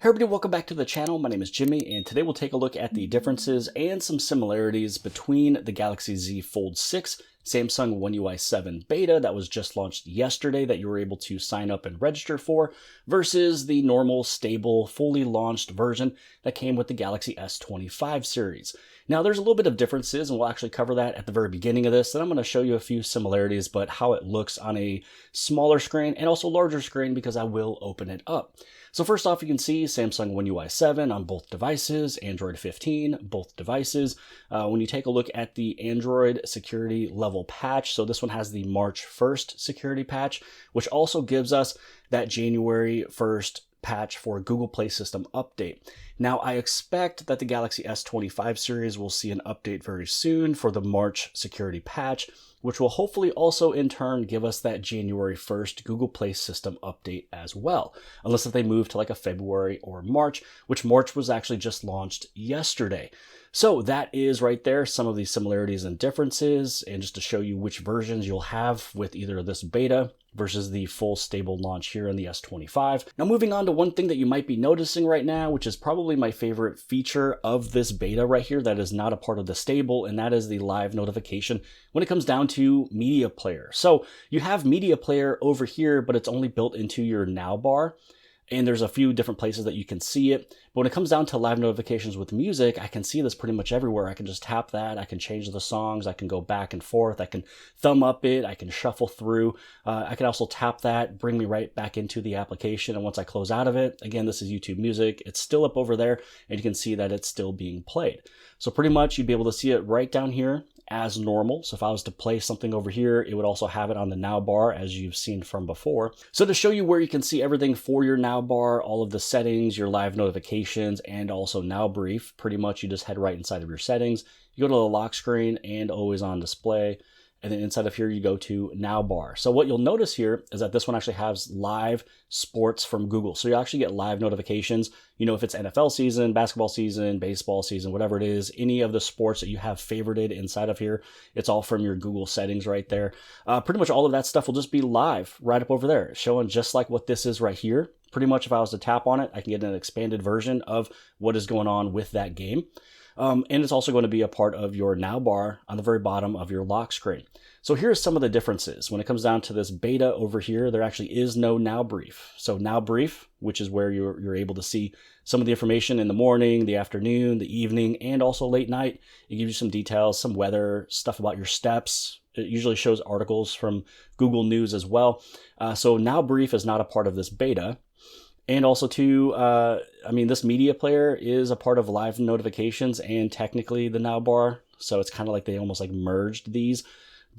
Hey everybody, welcome back to the channel. My name is Jimmy, and today we'll take a look at the differences and some similarities between the Galaxy Z Fold6 Samsung One UI 7 beta that was just launched yesterday that you were able to sign up and register for versus the normal, stable, fully launched version that came with the Galaxy S25 series. Now, there's a little bit of differences, and we'll actually cover that at the very beginning of this. Then I'm going to show you a few similarities, but how it looks on a smaller screen and also larger screen because I will open it up. So first off, you can see Samsung One UI 7 on both devices, Android 15, both devices. When you take a look at the Android security level patch, so this one has the March 1st security patch, which also gives us that January 1st patch for Google Play System update. Now, I expect that the Galaxy S25 series will see an update very soon for the March security patch, which will hopefully also in turn give us that January 1st Google Play System update as well, unless if they move to like a February or March, which March was actually just launched yesterday. So that is right there, some of the similarities and differences, and just to show you which versions you'll have with either this beta versus the full stable launch here in the S25. Now moving on to one thing that you might be noticing right now, which is probably my favorite feature of this beta right here that is not a part of the stable, and that is the live notification when it comes down to Media Player. So you have Media Player over here, but it's only built into your Now bar. And there's a few different places that you can see it. But when it comes down to live notifications with music, I can see this pretty much everywhere. I can just tap that. I can change the songs. I can go back and forth. I can thumb up it. I can shuffle through. I can also tap that, bring me right back into the application. And once I close out of it, again, this is YouTube Music. It's still up over there, and you can see that it's still being played. So pretty much you'd be able to see it right down here as normal. So if I was to play something over here, it would also have it on the Now bar as you've seen from before. So to show you where you can see everything for your Now bar, all of the settings, your live notifications, and also Now Brief, pretty much you just head right inside of your settings. You go to the lock screen and always on display. And then inside of here, you go to Now bar. So what you'll notice here is that this one actually has live sports from Google. So you actually get live notifications. You know, if it's NFL season, basketball season, baseball season, whatever it is, any of the sports that you have favorited inside of here, it's all from your Google settings right there. Pretty much all of that stuff will just be live right up over there, showing just like what this is right here. Pretty much if I was to tap on it, I can get an expanded version of what is going on with that game. And it's also going to be a part of your Now bar on the very bottom of your lock screen. So here's some of the differences. When it comes down to this beta over here, there actually is no Now Brief. So Now Brief, which is where you're able to see some of the information in the morning, the afternoon, the evening, and also late night. It gives you some details, some weather, stuff about your steps. It usually shows articles from Google News as well. So Now Brief is not a part of this beta. And also too, this media player is a part of live notifications and technically the Now bar. So it's kind of like they almost like merged these.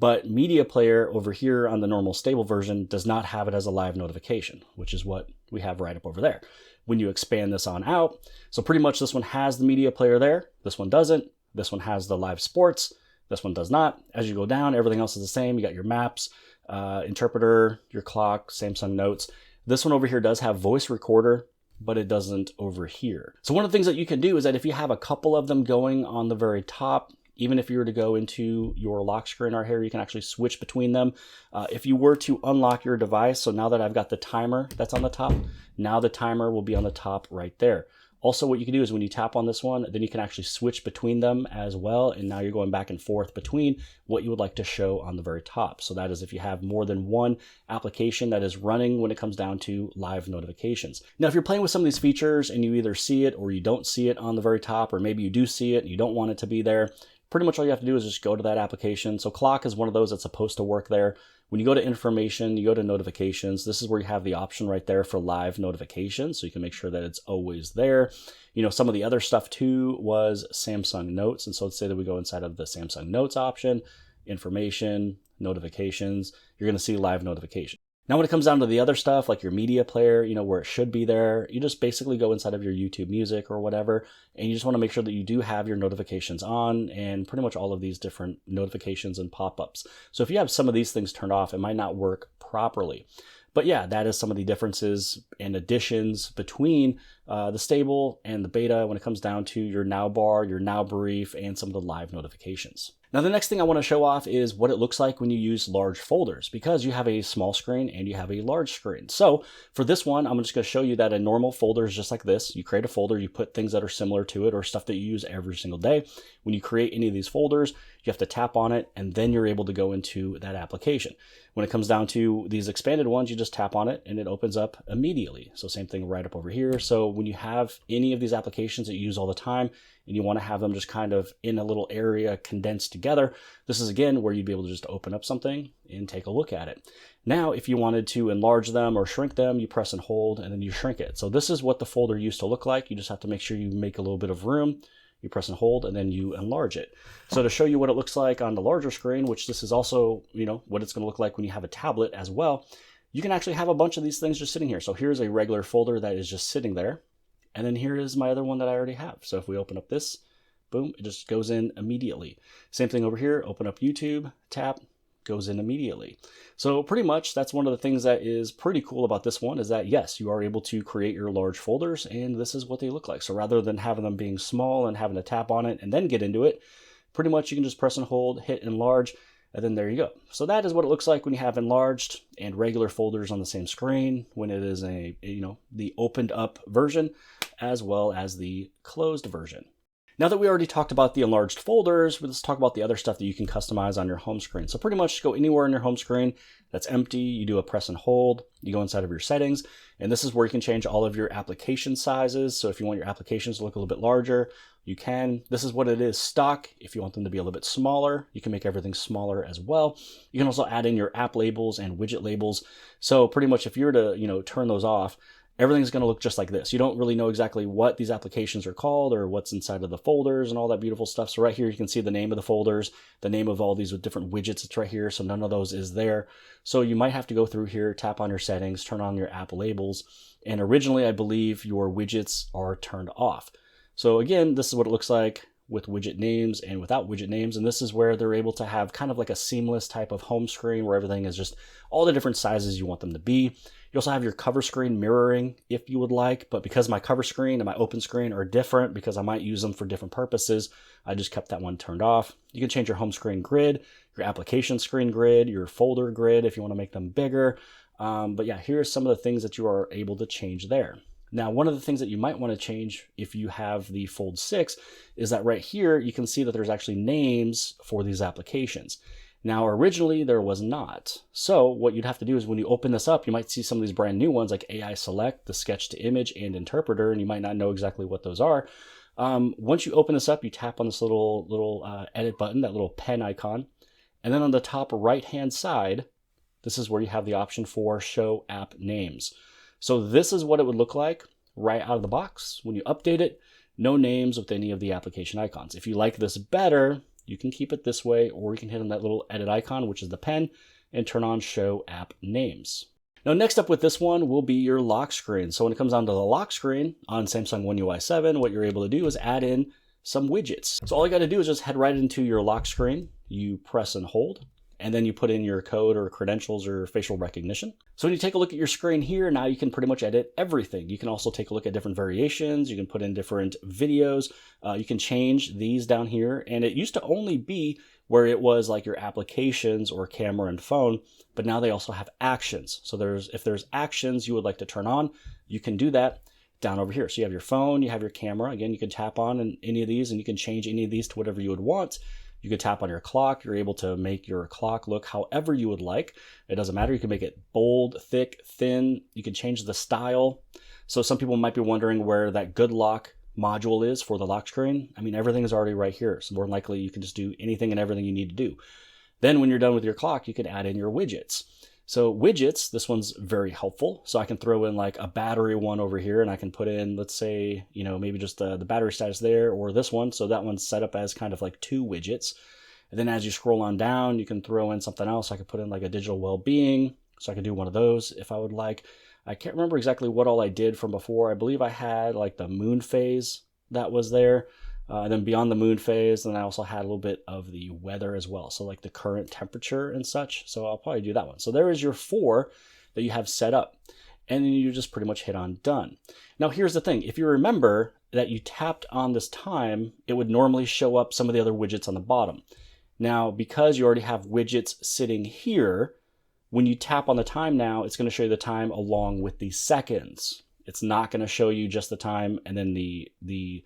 But media player over here on the normal stable version does not have it as a live notification, which is what we have right up over there. When you expand this on out, so pretty much this one has the media player there. This one doesn't. This one has the live sports. This one does not. As you go down, everything else is the same. You got your maps, interpreter, your clock, Samsung Notes. This one over here does have voice recorder, but it doesn't over here. So one of the things that you can do is that if you have a couple of them going on the very top, even if you were to go into your lock screen right here, you can actually switch between them. If you were to unlock your device, so now that I've got the timer that's on the top, now the timer will be on the top right there. Also, what you can do is when you tap on this one, then you can actually switch between them as well. And now you're going back and forth between what you would like to show on the very top. So that is if you have more than one application that is running when it comes down to live notifications. Now, if you're playing with some of these features and you either see it or you don't see it on the very top, or maybe you do see it and you don't want it to be there, pretty much all you have to do is just go to that application. So clock is one of those that's supposed to work there. When you go to information, you go to notifications, this is where you have the option right there for live notifications. So you can make sure that it's always there. You know, some of the other stuff too was Samsung Notes. And so let's say that we go inside of the Samsung Notes option, information, notifications, you're going to see live notification. Now, when it comes down to the other stuff, like your media player, you know, where it should be there, you just basically go inside of your YouTube Music or whatever, and you just want to make sure that you do have your notifications on and pretty much all of these different notifications and pop-ups. So if you have some of these things turned off, it might not work properly. But yeah, that is some of the differences and additions between the stable and the beta when it comes down to your now bar, your now brief, and some of the live notifications. Now, the next thing I want to show off is what it looks like when you use large folders, because you have a small screen and you have a large screen. So for this one, I'm just going to show you that a normal folder is just like this. You create a folder, you put things that are similar to it or stuff that you use every single day. When you create any of these folders, you have to tap on it and then you're able to go into that application. When it comes down to these expanded ones, you just tap on it and it opens up immediately. So same thing right up over here. So when you have any of these applications that you use all the time and you want to have them just kind of in a little area condensed together, this is again where you'd be able to just open up something and take a look at it. Now, if you wanted to enlarge them or shrink them, you press and hold and then you shrink it. So this is what the folder used to look like. You just have to make sure you make a little bit of room. You press and hold and then you enlarge it. So to show you what it looks like on the larger screen, which this is also, what it's going to look like when you have a tablet as well, you can actually have a bunch of these things just sitting here. So here's a regular folder that is just sitting there. And then here is my other one that I already have. So if we open up this, boom, it just goes in immediately. Same thing over here, open up YouTube, tap, goes in immediately. So pretty much that's one of the things that is pretty cool about this one is that yes, you are able to create your large folders and this is what they look like. So rather than having them being small and having to tap on it and then get into it, pretty much you can just press and hold, hit enlarge, and then there you go. So that is what it looks like when you have enlarged and regular folders on the same screen, when it is the opened up version as well as the closed version. Now that we already talked about the enlarged folders, let's talk about the other stuff that you can customize on your home screen. So pretty much go anywhere on your home screen that's empty, you do a press and hold, you go inside of your settings, and this is where you can change all of your application sizes. So if you want your applications to look a little bit larger, you can. This is what it is stock. If you want them to be a little bit smaller, you can make everything smaller as well. You can also add in your app labels and widget labels. So pretty much if you were to, turn those off, everything's going to look just like this. You don't really know exactly what these applications are called or what's inside of the folders and all that beautiful stuff. So right here, you can see the name of the folders, the name of all these with different widgets. It's right here. So none of those is there. So you might have to go through here, tap on your settings, turn on your app labels. And originally, I believe your widgets are turned off. So again, this is what it looks like with widget names and without widget names. And this is where they're able to have kind of like a seamless type of home screen where everything is just all the different sizes you want them to be. You also have your cover screen mirroring if you would like, but because my cover screen and my open screen are different because I might use them for different purposes, I just kept that one turned off. You can change your home screen grid, your application screen grid, your folder grid if you want to make them bigger. But yeah, here's some of the things that you are able to change there. Now, one of the things that you might want to change if you have the Fold 6 is that right here, you can see that there's actually names for these applications. Now, originally there was not. So what you'd have to do is when you open this up, you might see some of these brand new ones like AI Select, the Sketch to Image, and Interpreter, and you might not know exactly what those are. Once you open this up, you tap on this little edit button, that little pen icon, and then on the top right-hand side, this is where you have the option for Show App Names. So this is what it would look like right out of the box. When you update it, no names with any of the application icons. If you like this better, you can keep it this way, or you can hit on that little edit icon, which is the pen, and turn on Show App Names. Now, next up with this one will be your lock screen. So when it comes down to the lock screen on Samsung One UI 7, what you're able to do is add in some widgets. So all you got to do is just head right into your lock screen. You press and hold, and then you put in your code or credentials or facial recognition. So when you take a look at your screen here, now you can pretty much edit everything. You can also take a look at different variations. You can put in different videos. You can change these down here. And it used to only be where it was like your applications or camera and phone, but now they also have actions. So if there's actions you would like to turn on, you can do that down over here. So you have your phone, you have your camera. Again, you can tap on any of these and you can change any of these to whatever you would want. You could tap on your clock. You're able to make your clock look however you would like. It doesn't matter. You can make it bold, thick, thin. You can change the style. So some people might be wondering where that good lock module is for the lock screen. I mean, everything is already right here. So more than likely you can just do anything and everything you need to do. Then when you're done with your clock, you can add in your widgets. So widgets, this one's very helpful. So I can throw in like a battery one over here and I can put in, let's say, maybe just the battery status there or this one. So that one's set up as kind of like 2 widgets. And then as you scroll on down, you can throw in something else. I could put in like a digital well-being. So I could do one of those if I would like. I can't remember exactly what all I did from before. I believe I had like the moon phase that was there. And then beyond the moon phase, then I also had a little bit of the weather as well. So like the current temperature and such. So I'll probably do that one. So there is your 4 that you have set up. and then you just pretty much hit on done. Now here's the thing, if you remember that you tapped on this time, it would normally show up some of the other widgets on the bottom. Now, because you already have widgets sitting here, when you tap on the time now, it's going to show you the time along with the seconds. It's not going to show you just the time and then the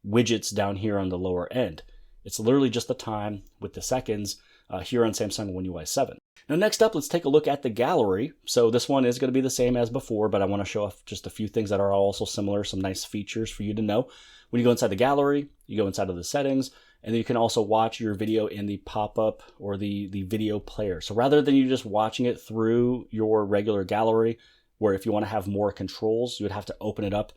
widgets down here on the lower end. It's literally just the time with the seconds here on Samsung One UI 7. Now next up, let's take a look at the gallery. So this one is going to be the same as before, but I want to show off just a few things that are also similar, some nice features for you to know. When you go inside the gallery, you go inside of the settings, and then you can also watch your video in the pop-up or the video player. So rather than you just watching it through your regular gallery, where if you want to have more controls, you would have to open it up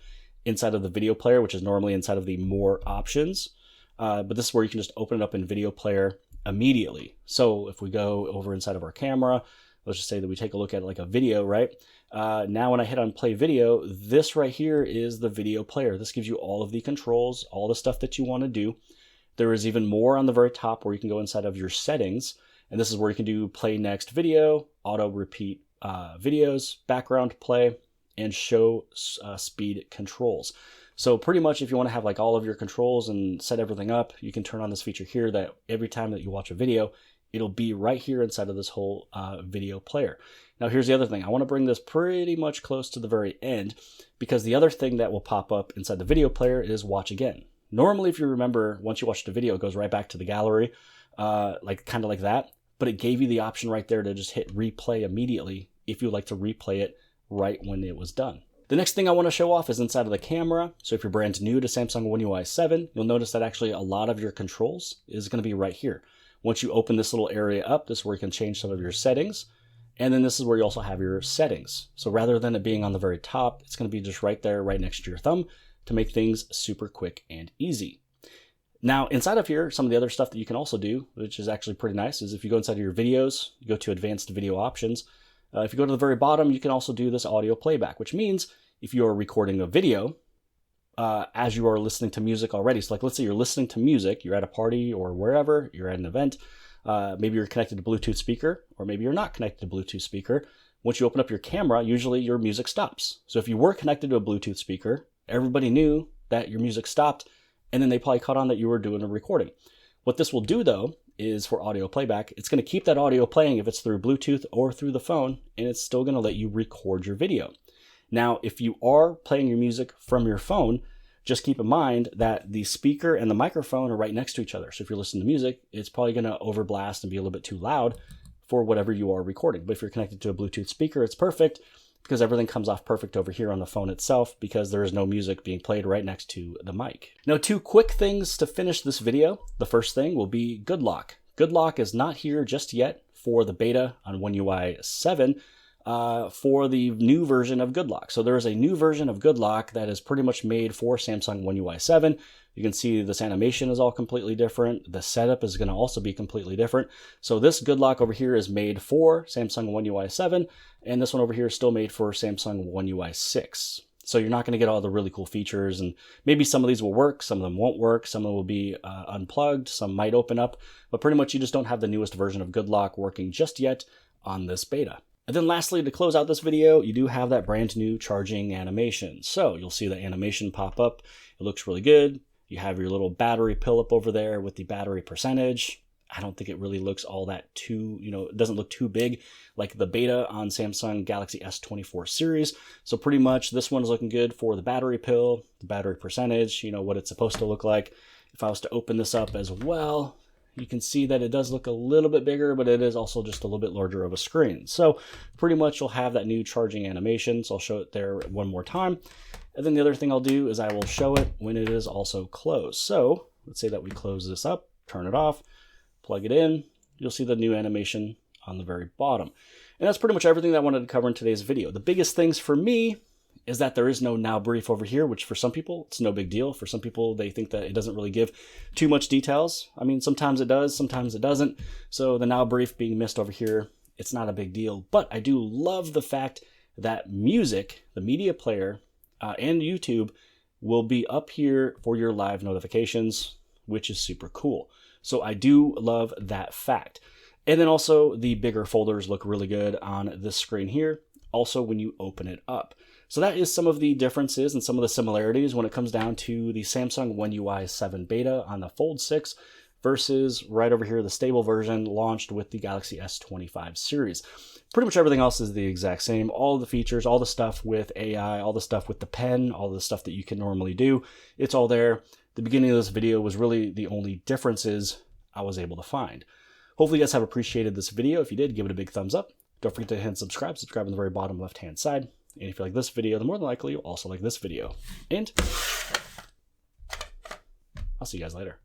inside of the video player, which is normally inside of the more options. But this is where you can just open it up in video player immediately. So if we go over inside of our camera, let's just say that we take a look at like a video, right? Now when I hit on play video, this right here is the video player. This gives you all of the controls, all the stuff that you want to do. There is even more on the very top where you can go inside of your settings. And this is where you can do play next video, auto repeat videos, background play, and show speed controls. So pretty much if you want to have like all of your controls and set everything up, you can turn on this feature here that every time that you watch a video, it'll be right here inside of this whole video player. Now here's the other thing. I want to bring this pretty much close to the very end, because the other thing that will pop up inside the video player is watch again. Normally, if you remember, once you watch the video, it goes right back to the gallery, kind of like that. But it gave you the option right there to just hit replay immediately if you'd like to replay it right when it was done. The next thing I want to show off is inside of the camera. So if you're brand new to Samsung One UI 7, you'll notice that actually a lot of your controls is going to be right here. Once you open this little area up, this is where you can change some of your settings. And then this is where you also have your settings. So rather than it being on the very top, it's going to be just right there, right next to your thumb, to make things super quick and easy. Now, inside of here, some of the other stuff that you can also do, which is actually pretty nice, is if you go inside of your videos, you go to advanced video options. If you go to the very bottom, you can also do this audio playback, which means if you're recording a video as you are listening to music already. So like, let's say you're listening to music, you're at a party or wherever, you're at an event, maybe you're connected to Bluetooth speaker, or maybe you're not connected to Bluetooth speaker. Once you open up your camera, usually your music stops. So if you were connected to a Bluetooth speaker, everybody knew that your music stopped, and then they probably caught on that you were doing a recording. What this will do though, is for audio playback, it's going to keep that audio playing if it's through Bluetooth or through the phone, and it's still going to let you record your video. Now, if you are playing your music from your phone, just keep in mind that the speaker and the microphone are right next to each other. So if you're listening to music, it's probably going to overblast and be a little bit too loud for whatever you are recording. But if you're connected to a Bluetooth speaker, it's perfect, because everything comes off perfect over here on the phone itself, because there is no music being played right next to the mic. Now, two quick things to finish this video. The first thing will be Good Lock. Good Lock is not here just yet for the beta on One UI 7 for the new version of Good Lock. So there is a new version of Good Lock that is pretty much made for Samsung One UI 7. You can see this animation is all completely different. The setup is going to also be completely different. So this Good Lock over here is made for Samsung One UI 7, and this one over here is still made for Samsung One UI 6. So you're not going to get all the really cool features, and maybe some of these will work, some of them won't work, some of them will be unplugged, some might open up, but pretty much you just don't have the newest version of Good Lock working just yet on this beta. And then lastly, to close out this video, you do have that brand new charging animation. So you'll see the animation pop up. It looks really good. You have your little battery pill up over there with the battery percentage. I don't think it really looks all that too, it doesn't look too big like the beta on Samsung Galaxy S25 Series. So pretty much this one is looking good for the battery pill, the battery percentage, what it's supposed to look like. If I was to open this up as well, you can see that it does look a little bit bigger, but it is also just a little bit larger of a screen. So pretty much you'll have that new charging animation. So I'll show it there one more time. And then the other thing I'll do is I will show it when it is also closed. So let's say that we close this up, turn it off, plug it in, you'll see the new animation on the very bottom. And that's pretty much everything that I wanted to cover in today's video. The biggest things for me is that there is no now brief over here, which for some people, it's no big deal. For some people, they think that it doesn't really give too much details. I mean, sometimes it does, sometimes it doesn't. So the now brief being missed over here, it's not a big deal. But I do love the fact that music, the media player, and YouTube will be up here for your live notifications, which is super cool. So I do love that fact. And then also the bigger folders look really good on this screen here. also when you open it up. So that is some of the differences and some of the similarities when it comes down to the Samsung One UI 7 beta on the Fold 6 versus right over here, the stable version launched with the Galaxy S25 series. Pretty much everything else is the exact same. All the features, all the stuff with AI, all the stuff with the pen, all the stuff that you can normally do, it's all there. The beginning of this video was really the only differences I was able to find. Hopefully you guys have appreciated this video. If you did, give it a big thumbs up. Don't forget to hit subscribe on the very bottom left-hand side. And if you like this video, then more than likely you'll also like this video. And I'll see you guys later.